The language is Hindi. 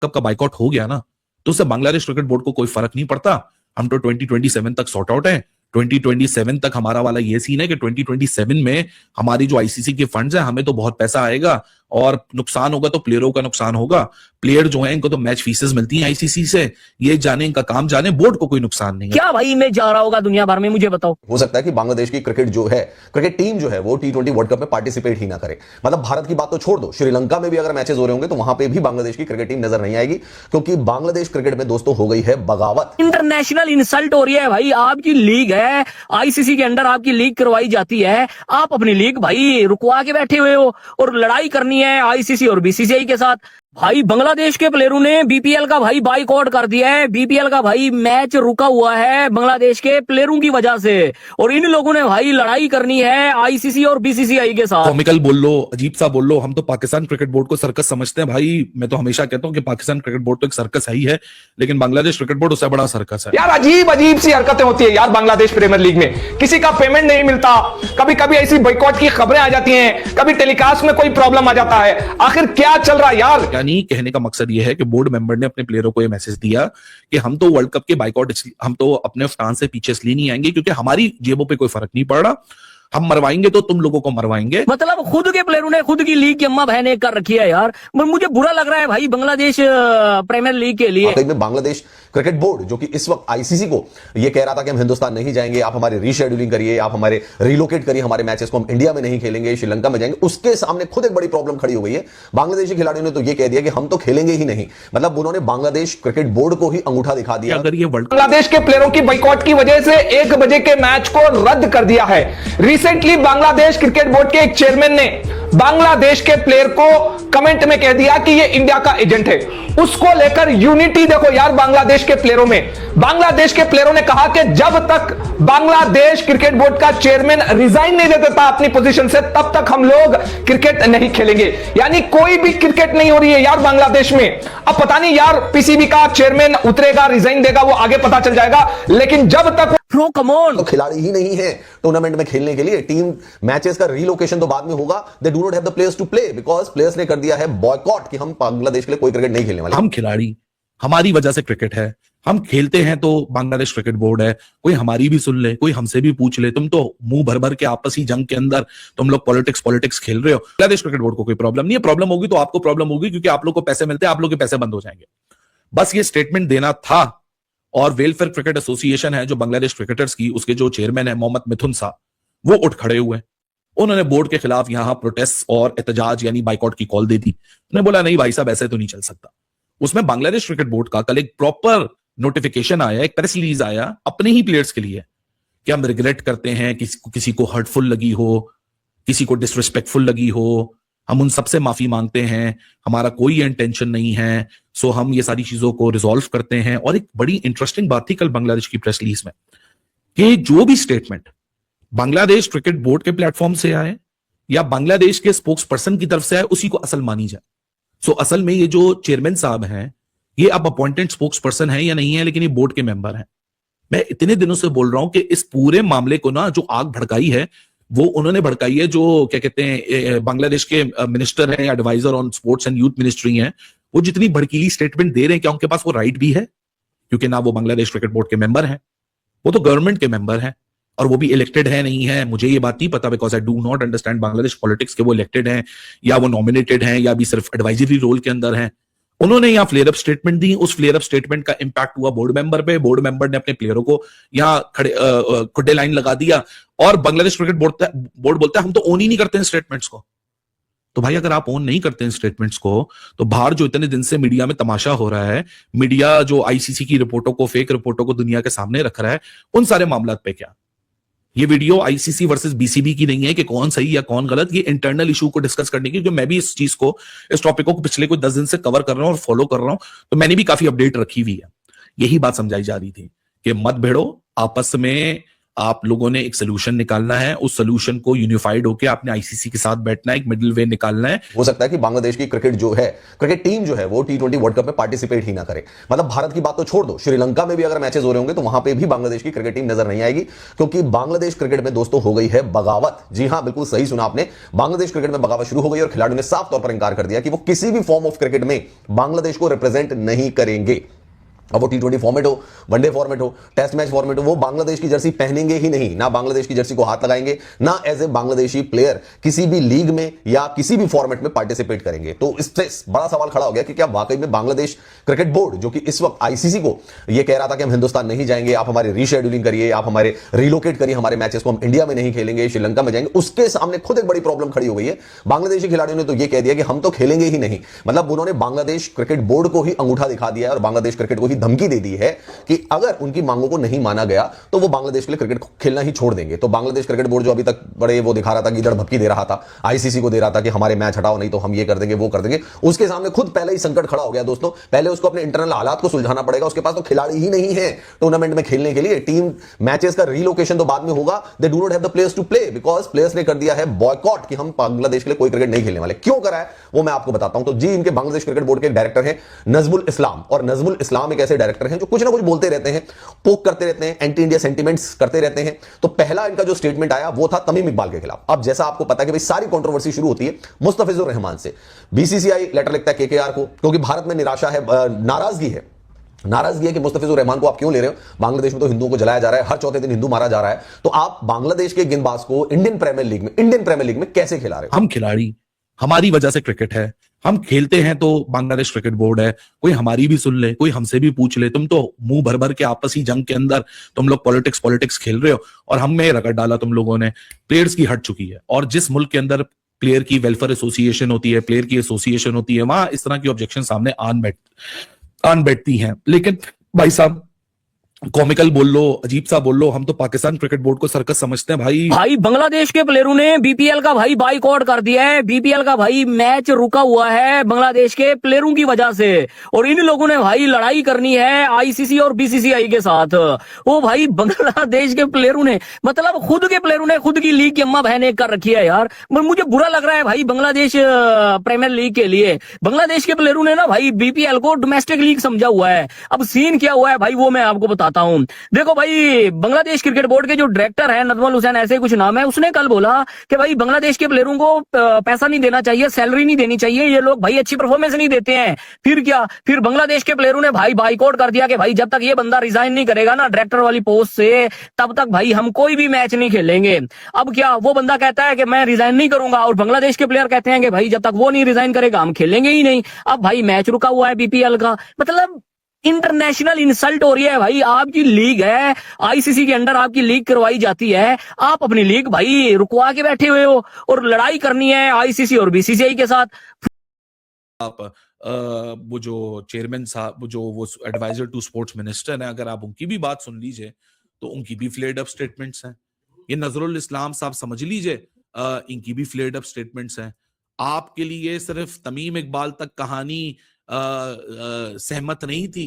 कप का बाइकआउट हो गया ना, तो उससे बांग्लादेश क्रिकेट बोर्ड को कोई फर्क नहीं पड़ता। हम तो 2027 तक सॉर्ट आउट है। 2027 तक हमारा वाला ये सीन है कि 2027 में हमारी जो आईसीसी के फंड्स है, हमें तो बहुत पैसा आएगा और नुकसान होगा तो प्लेयरों का नुकसान होगा। प्लेयर जो है इनको तो मैच फीसेस मिलती हैं आईसीसी से, ये जाने इनका काम जाने, बोर्ड को कोई नुकसान नहीं है। क्या भाई इमेज जा रहा होगा दुनिया भर में, मुझे बताओ। हो सकता है कि बांग्लादेश की क्रिकेट जो है, क्रिकेट टीम जो है वो T20 वर्ल्ड कप में पार्टिसिपेट ही ना करे। मतलब भारत की बात तो छोड़ दो, श्रीलंका में भी अगर मैचेस हो रहे होंगे तो वहां पे भी बांग्लादेश की क्रिकेट टीम नजर नहीं आएगी, क्योंकि बांग्लादेश क्रिकेट में दोस्तों हो गई है बगावत। इंटरनेशनल इंसल्ट हो रही है भाई। आपकी लीग है, आईसीसी के अंडर आपकी लीग करवाई जाती है, आप अपनी लीग भाई रुकवा के बैठे हुए हो और लड़ाई करनी है आईसीसी और बीसीसीआई के साथ। भाई बांग्लादेश के प्लेयरों ने बीपीएल का भाई बाइकआउट कर दिया है। बीपीएल का भाई मैच रुका हुआ है बांग्लादेश के प्लेयरों की वजह से, और इन लोगों ने भाई लड़ाई करनी है आईसीसी और बीसीसीआई के साथ। कॉमिकल बोल लो, अजीब सा बोल लो, हम तो पाकिस्तान क्रिकेट बोर्ड को सर्कस समझते हैं भाई। मैं तो हमेशा कहता हूं कि पाकिस्तान क्रिकेट बोर्ड तो एक सर्कस है ही है, लेकिन बांग्लादेश क्रिकेट बोर्ड उससे बड़ा सर्कस है यार। अजीब अजीब सी हरकतें होती है यार बांग्लादेश प्रीमियर लीग में। किसी का पेमेंट नहीं मिलता, कभी कभी ऐसी बॉयकॉट की खबरें आ जाती हैं, कभी टेलीकास्ट में कोई प्रॉब्लम आ जाता है। आखिर क्या चल रहा है यार? यानी कहने का मकसद यह है कि बोर्ड मेंबर ने अपने प्लेयरों को यह मैसेज दिया कि हम तो वर्ल्ड कप के बाइकआउट, हम तो अपने फ्रांस से पीछे इसलिए नहीं आएंगे क्योंकि हमारी जेबों पे कोई फर्क नहीं पड़ रहा, हम मरवाएंगे तो तुम लोगों को मरवाएंगे। मतलब खुद के प्लेयरों ने खुद की लीग की अम्मा बहने कर रखी है यार। मुझे बुरा लग रहा है भाई बांग्लादेश प्रीमियर लीग के लिए। में बांग्लादेश क्रिकेट बोर्ड जो कि इस वक्त आईसीसी को ये कह रहा था कि हम हिंदुस्तान नहीं जाएंगे, आप हमारे रीशेड्यूलिंग करिए, आप हमारे रिलोकेट करिए हमारे मैचेस को, हम इंडिया में नहीं खेलेंगे, श्रीलंका में जाएंगे। उसके सामने खुद एक बड़ी प्रॉब्लम खड़ी हो गई है। बांग्लादेशी खिलाड़ियों ने तो ये कह दिया कि हम तो खेलेंगे ही नहीं। मतलब उन्होंने बांग्लादेश क्रिकेट बोर्ड को ही अंगूठा दिखा दिया। अगर ये बांग्लादेश के प्लेयरों की बाइकआउट की वजह से 1 बजे के मैच को रद्द कर दिया है। रिसेंटली बांग्लादेश क्रिकेट बोर्ड के एक चेयरमैन ने बांग्लादेश के प्लेयर को कमेंट में कह दिया कि ये इंडिया का एजेंट है। उसको लेकर यूनिटी देखो यार बांग्लादेश के प्लेयरों में। बांग्लादेश के प्लेयरों ने कहा कि जब तक बांग्लादेश क्रिकेट बोर्ड का चेयरमैन रिजाइन नहीं दे देता अपनी पोजीशन से, तब तक हम लोग क्रिकेट नहीं खेलेंगे। यानी कोई भी क्रिकेट नहीं हो रही है यार बांग्लादेश में। अब पता नहीं यार पीसीबी का चेयरमैन उतरेगा, रिजाइन देगा, वो आगे पता चल जाएगा, लेकिन जब तक तो खिलाड़ी ही नहीं है टूर्नामेंट में खेलने के लिए। टीम मैचेस का रीलोकेशन तो बाद में होगा। They do not have the players to play because players ने कर दिया है बॉयकॉट कि हम बांग्लादेश के लिए कोई क्रिकेट नहीं खेलने वाले। हम खिलाड़ी, हमारी वजह से क्रिकेट है, हम खेलते हैं तो बांग्लादेश क्रिकेट बोर्ड है। कोई हमारी भी सुन ले, कोई हमसे भी पूछ ले। तुम तो मुंह भर भर के आपसी जंग के अंदर तुम लोग पॉलिटिक्स खेल रहे हो। बांग्लादेश क्रिकेट बोर्ड को कोई प्रॉब्लम नहीं है। प्रॉब्लम होगी तो आपको प्रॉब्लम होगी, क्योंकि आप लोग को पैसे मिलते हैं, आप लोग के पैसे बंद हो जाएंगे। बस ये स्टेटमेंट देना था। और वेलफेयर क्रिकेट एसोसिएशन है जो बांग्लादेश क्रिकेटर्स की, उसके जो चेयरमैन है मोहम्मद मिथुन साहब, वो उठ खड़े हुए। उन्होंने बोर्ड के खिलाफ यहां प्रोटेस्ट और एहतजाज यानी बाइकआउट की कॉल दे दी। उन्होंने बोला नहीं भाई साहब ऐसे तो नहीं चल सकता। उसमें बांग्लादेश क्रिकेट बोर्ड का कल एक प्रॉपर नोटिफिकेशन आया, एक प्रेस रिलीज आया अपने ही प्लेयर्स के लिए कि हम रिग्रेट करते हैं किसी को हर्टफुल लगी हो, किसी को डिसरिस्पेक्टफुल लगी हो, हम उन सबसे माफी मांगते हैं, हमारा कोई इंटेंशन नहीं है, सो हम ये सारी चीजों को रिजॉल्व करते हैं। और एक बड़ी इंटरेस्टिंग बात थी कल बांग्लादेश की प्रेस रिलीज में कि जो भी स्टेटमेंट बांग्लादेश क्रिकेट बोर्ड के प्लेटफॉर्म से आए या बांग्लादेश के स्पोक्स पर्सन की तरफ से आए, उसी को असल मानी जाए। सो असल में ये जो चेयरमैन साहब हैं, ये अब अपॉइंटेड स्पोक्स पर्सन है या नहीं है, लेकिन ये बोर्ड के मेंबर हैं। मैं इतने दिनों से बोल रहा हूं कि इस पूरे मामले को ना जो आग भड़काई है वो उन्होंने भड़काई है, जो क्या कहते हैं बांग्लादेश के मिनिस्टर हैं, advisor on sports and youth ministry हैं। वो जितनी भड़कीली स्टेटमेंट दे रहे हैं, क्या उनके पास वो राइट भी है? क्योंकि ना वो बांग्लादेश क्रिकेट बोर्ड के मेंबर हैं, वो तो गवर्नमेंट के मेंबर हैं, और वो भी इलेक्टेड है नहीं है। मुझे ये बात नहीं पता, because I do not understand Bangladesh politics के वो इलेक्टेड हैं या वो नॉमिनेटेड हैं या भी सिर्फ एडवाइजरी रोल के अंदर हैं। उन्होंने यहाँ फ्लेयर अप स्टेटमेंट दी। उस फ्लेयर अप स्टेटमेंट का इंपैक्ट हुआ बोर्ड मेंबर पे। बोर्ड मेंबर ने अपने प्लेयरों को यहाँ खड़े खुड्डे लाइन लगा दिया, और बांग्लादेश क्रिकेट बोर्ड बोलता है हम तो ओन ही नहीं करते हैं स्टेटमेंट्स को। तो भाई अगर आप ओन नहीं करते हैं स्टेटमेंट्स को, तो बाहर जो इतने दिन से मीडिया में तमाशा हो रहा है, मीडिया जो आईसीसी की रिपोर्टों को, फेक रिपोर्टों को दुनिया के सामने रख रहा है, उन सारे मामलों पे क्या? ये वीडियो आईसीसी वर्सेस बीसीबी की नहीं है कि कौन सही या कौन गलत, ये इंटरनल इशू को डिस्कस करने की। क्योंकि मैं भी इस चीज को, इस टॉपिक को पिछले कोई 10 दिन से कवर कर रहा हूं और फॉलो कर रहा हूं, तो मैंने भी काफी अपडेट रखी हुई है। यही बात समझाई जा रही थी कि मत भिड़ो, आपस में आप लोगों ने एक सोल्यूशन निकालना है, उस सोल्यूशन को यूनिफाइड होकर आपने आईसीसी के साथ बैठना है, एक मिडिल वे निकालना है। हो सकता है कि बांग्लादेश की क्रिकेट जो है, क्रिकेट टीम जो है, वो T20 वर्ल्ड कप में पार्टिसिपेट ही ना करे। मतलब भारत की बात तो छोड़ दो, श्रीलंका में भी अगर मैचेस हो रहे होंगे तो वहां पे भी बांग्लादेश की क्रिकेट टीम नजर नहीं आएगी, क्योंकि बांग्लादेश क्रिकेट में दोस्तों हो गई है बगावत। जी हां, बिल्कुल सही सुना आपने, बांग्लादेश क्रिकेट में बगावत शुरू हो गई और खिलाड़ियों ने साफ तौर पर इंकार कर दिया कि वो किसी भी फॉर्म ऑफ क्रिकेट में बांग्लादेश को रिप्रेजेंट नहीं करेंगे। अब वो T20 फॉर्मेट हो, वनडे फॉर्मेट हो, टेस्ट मैच फॉर्मेट हो, वो बांग्लादेश की जर्सी पहनेंगे ही नहीं, ना बांग्लादेश की जर्सी को हाथ लगाएंगे, ना एज ए बांग्लादेशी प्लेयर किसी भी लीग में या किसी भी फॉर्मेट में पार्टिसिपेट करेंगे। तो इससे बड़ा सवाल खड़ा हो गया कि क्या वाकई में बांग्लादेश क्रिकेट बोर्ड, जो कि इस वक्त आईसीसी को यह कह रहा था कि हम हिंदुस्तान नहीं जाएंगे, आप हमारे रीशेड्यूलिंग करिए, आप हमारे रिलोकेट करिए हमारे मैचेस को, हम इंडिया में नहीं खेलेंगे, श्रीलंका में जाएंगे, उसके सामने खुद एक बड़ी प्रॉब्लम खड़ी हो गई है। बांग्लादेशी खिलाड़ियों ने तो यह कह दिया कि हम तो खेलेंगे ही नहीं। मतलब उन्होंने बांग्लादेश क्रिकेट बोर्ड को ही अंगूठा दिखा दिया है और बांग्लादेश क्रिकेट को ही धमकी दे दी है कि अगर उनकी मांगों को नहीं माना गया तो वो बांग्लादेश के लिए क्रिकेट खेलना ही छोड़ देंगे। तो बांग्लादेश क्रिकेट बोर्ड जो अभी तक बड़े वो दिखा रहा था कि इधर धमकी दे रहा था, आईसीसी को दे रहा था कि हमारे मैच हटाओ नहीं तो हम ये कर देंगे वो कर देंगे, उसके सामने खुद पहले ही संकट खड़ा हो गया दोस्तों। पहले उसको अपने इंटरनल हालात को सुलझाना पड़ेगा, उसके पास तो खिलाड़ी ही नहीं है टूर्नामेंट में खेलने के लिए। टीम मैचेस का रीलोकेशन तो बाद में होगा, they do not have the players to play, because players ने कर दिया है बॉयकॉट कि हम बांग्लादेश के लिए कोई क्रिकेट नहीं खेलने वाले। क्यों करा है वो मैं आपको बताता हूं। तो जी, इनके बांग्लादेश क्रिकेट बोर्ड के डायरेक्टर हैं नजमुल इस्लाम, और नजमुल इस्लाम एक ऐसे डायरेक्टर हैं जो कुछ ना कुछ बोलते रहते हैं, पोक करते रहते हैं, एंटी इंडिया सेंटीमेंट्स करते रहते हैं। तो पहला इनका जो स्टेटमेंट आया वो था तमीम इकबाल के खिलाफ। अब जैसा आपको पता है कि भाई सारी कंट्रोवर्सी शुरू होती है मुस्तफिजुर रहमान से। बीसीसीआई लेटर लिखता है केकेआर को, क्योंकि भारत में निराशा है, नाराजगी है कि मुस्तफिजुर रहमान को आप क्यों ले रहे हो, बांग्लादेश में तो हिंदुओं को जलाया जा रहा है, हर चौथे दिन हिंदू मारा जा रहा है, तो आप बांग्लादेश के गेंदबाज को इंडियन प्रीमियर लीग में कैसे खिला रहे हो। हम खिलाड़ी, हमारी वजह से क्रिकेट है, हम खेलते हैं तो बांग्लादेश क्रिकेट बोर्ड है, कोई हमारी भी सुन ले, कोई हमसे भी पूछ ले, तुम तो मुंह भर भर के आपसी जंग के अंदर तुम लोग पॉलिटिक्स खेल रहे हो और हम में रगड़ डाला तुम लोगों ने। प्लेयर्स की हट चुकी है, और जिस मुल्क के अंदर प्लेयर की वेलफेयर एसोसिएशन होती है, प्लेयर की एसोसिएशन होती है, वहां इस तरह की ऑब्जेक्शन सामने आन बैठती हैं। लेकिन भाई साहब, कॉमिकल बोल लो, अजीब सा बोल लो, हम तो पाकिस्तान क्रिकेट बोर्ड को सर्कस समझते हैं भाई। बांग्लादेश के प्लेयरों ने बीपीएल का भाई बाइकआउट कर दिया है। बीपीएल का भाई मैच रुका हुआ है बांग्लादेश के प्लेयरों की वजह से, और इन लोगों ने भाई लड़ाई करनी है आईसीसी और बीसीसीआई के साथ। वो भाई बांग्लादेश के प्लेयरों ने, मतलब खुद के प्लेयरों ने खुद की लीग की अम्मा बहने कर रखी है यार। मुझे बुरा लग रहा है भाई बांग्लादेश प्रीमियर लीग के लिए। बांग्लादेश के प्लेयरों ने ना भाई बीपीएल को डोमेस्टिक लीग समझा हुआ है। अब सीन क्या हुआ है भाई वो मैं आपको बताता हूं। देखो भाई, बांग्लादेश क्रिकेट बोर्ड के जो डायरेक्टर है नजमुल हुसैन, ऐसे कुछ नाम है, उसने कल बोला कि भाई बांग्लादेश के प्लेयरों को पैसा नहीं देना चाहिए, सैलरी नहीं देनी चाहिए, ये लोग भाई अच्छी परफॉर्मेंस नहीं देते हैं। फिर क्या, फिर बांग्लादेश के प्लेयरों ने भाई बाइकआउट कर दिया कि भाई जब तक ये बंदा रिजाइन नहीं करेगा ना डायरेक्टर वाली पोस्ट से, तब तक भाई हम कोई भी मैच नहीं खेलेंगे। अब क्या, वो बंदा कहता है कि मैं रिजाइन नहीं करूंगा, और बांग्लादेश के प्लेयर कहते हैं कि भाई जब तक वो नहीं रिजाइन करेगा हम खेलेंगे ही नहीं। अब भाई मैच रुका हुआ है बीपीएल का, मतलब इंटरनेशनल इंसल्ट हो रही है भाई। आपकी लीग है, आईसीसी के अंडर आपकी लीग करवाई जाती है, आप अपनी लीग भाई रुकवा के बैठे हुए हो, और लड़ाई करनी है आईसीसी और बीसीसीआई के साथ। आप वो जो चेयरमैन साहब, वो एडवाइजर टू स्पोर्ट्स मिनिस्टर है, अगर आप उनकी भी बात सुन लीजिए तो उनकी भी फ्लेयर्ड अप स्टेटमेंट्स हैं। ये नजरुल इस्लाम साहब समझ लीजिए, इनकी भी फ्लेयर्ड अप स्टेटमेंट्स हैं। आपके लिए सिर्फ तमीम इकबाल तक कहानी सहमत नहीं थी,